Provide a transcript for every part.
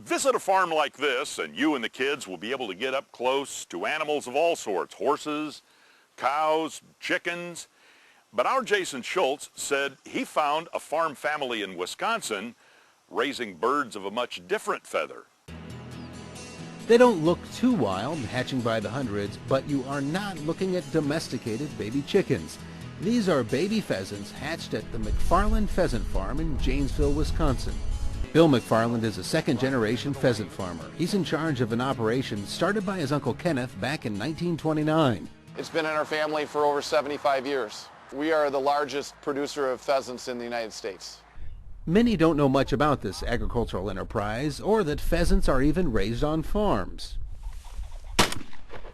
Visit a farm like this and you and the kids will be able to get up close to animals of all sorts, horses, cows, chickens. But our Jason Schultz said he found a farm family in Wisconsin raising birds of a much different feather. They don't look too wild, hatching by the hundreds, but you are not looking at domesticated baby chickens. These are baby pheasants hatched at the Mcfarland Pheasant Farm in Janesville, Wisconsin. Bill Mcfarland is a second-generation pheasant farmer. He's in charge of an operation started by his Uncle Kenneth back in 1929. It's been in our family for over 75 years. We are the largest producer of pheasants in the United States. Many don't know much about this agricultural enterprise or that pheasants are even raised on farms.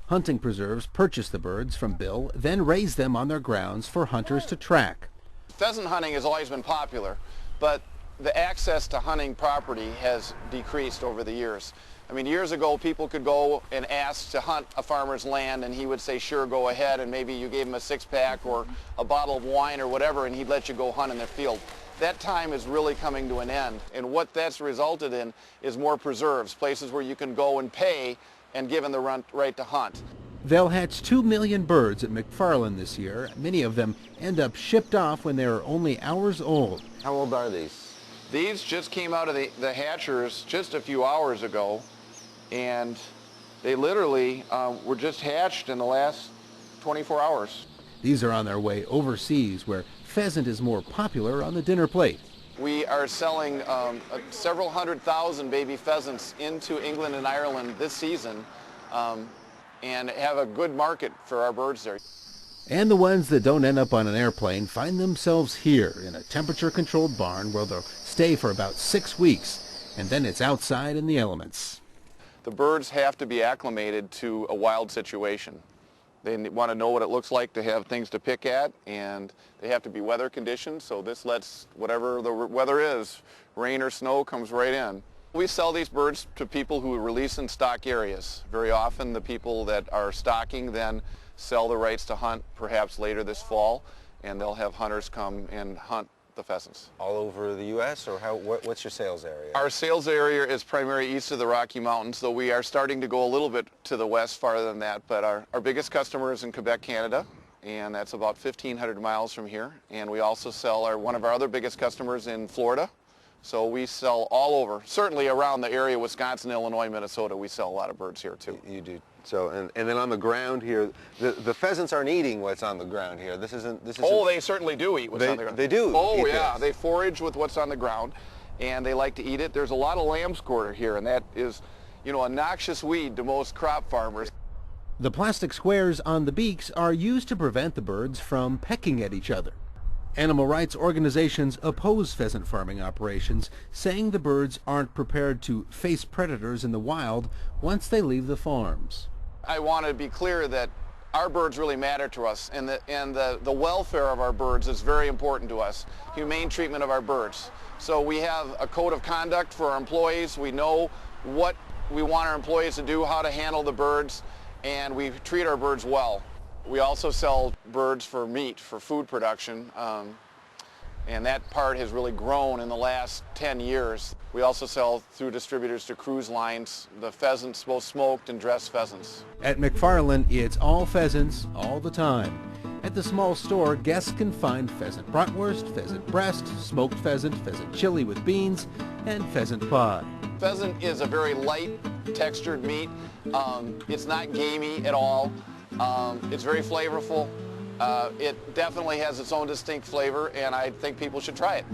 Hunting preserves purchase the birds from Bill, then raise them on their grounds for hunters to track. Pheasant hunting has always been popular, but the access to hunting property has decreased over the years. I mean, years ago, people could go and ask to hunt a farmer's land, and he would say, sure, go ahead, and maybe you gave him a six-pack or a bottle of wine or whatever, and he'd let you go hunt in their field. That time is really coming to an end, and what that's resulted in is more preserves, places where you can go and pay and given the right to hunt. They'll hatch 2 million birds at Mcfarland this year. Many of them end up shipped off when they are only hours old. How old are these? These just came out of the hatchers just a few hours ago, and they literally were just hatched in the last 24 hours. These are on their way overseas, where pheasant is more popular on the dinner plate. We are selling several 100,000 baby pheasants into England and Ireland this season, and have a good market for our birds there. And the ones that don't end up on an airplane find themselves here in a temperature-controlled barn where they'll stay for about 6 weeks, and then it's outside in the elements. The birds have to be acclimated to a wild situation. They want to know what it looks like to have things to pick at, and they have to be weather conditioned, so this lets whatever the weather is, rain or snow, comes right in. We sell these birds to people who release in stock areas. Very often the people that are stocking then sell the rights to hunt perhaps later this fall, and they'll have hunters come and hunt the pheasants. All over the U.S., or what's your sales area? Our sales area is primarily east of the Rocky Mountains, though we are starting to go a little bit to the west, farther than that. But our biggest customer is in Quebec, Canada, and that's about 1,500 miles from here. And we also sell one of our other biggest customers in Florida. So we sell all over, certainly around the area, Wisconsin, Illinois, Minnesota. We sell a lot of birds here too. You do. So, and then on the ground here, the pheasants aren't eating what's on the ground here. This isn't. Oh, they certainly do eat what's on the ground. They do. Oh yeah, they forage with what's on the ground, and they like to eat it. There's a lot of lamb's quarter here, and that is, you know, a noxious weed to most crop farmers. The plastic squares on the beaks are used to prevent the birds from pecking at each other. Animal rights organizations oppose pheasant farming operations, saying the birds aren't prepared to face predators in the wild once they leave the farms. I want to be clear that our birds really matter to us, and the welfare of our birds is very important to us, humane treatment of our birds. So we have a code of conduct for our employees. We know what we want our employees to do, how to handle the birds, and we treat our birds well. We also sell birds for meat, for food production, and that part has really grown in the last 10 years. We also sell through distributors to cruise lines, the pheasants, both smoked and dressed pheasants. At Mcfarland, it's all pheasants all the time. At the small store, guests can find pheasant bratwurst, pheasant breast, smoked pheasant, pheasant chili with beans, and pheasant pie. Pheasant is a very light, textured meat. It's not gamey at all. It's very flavorful. It definitely has its own distinct flavor, and I think people should try it.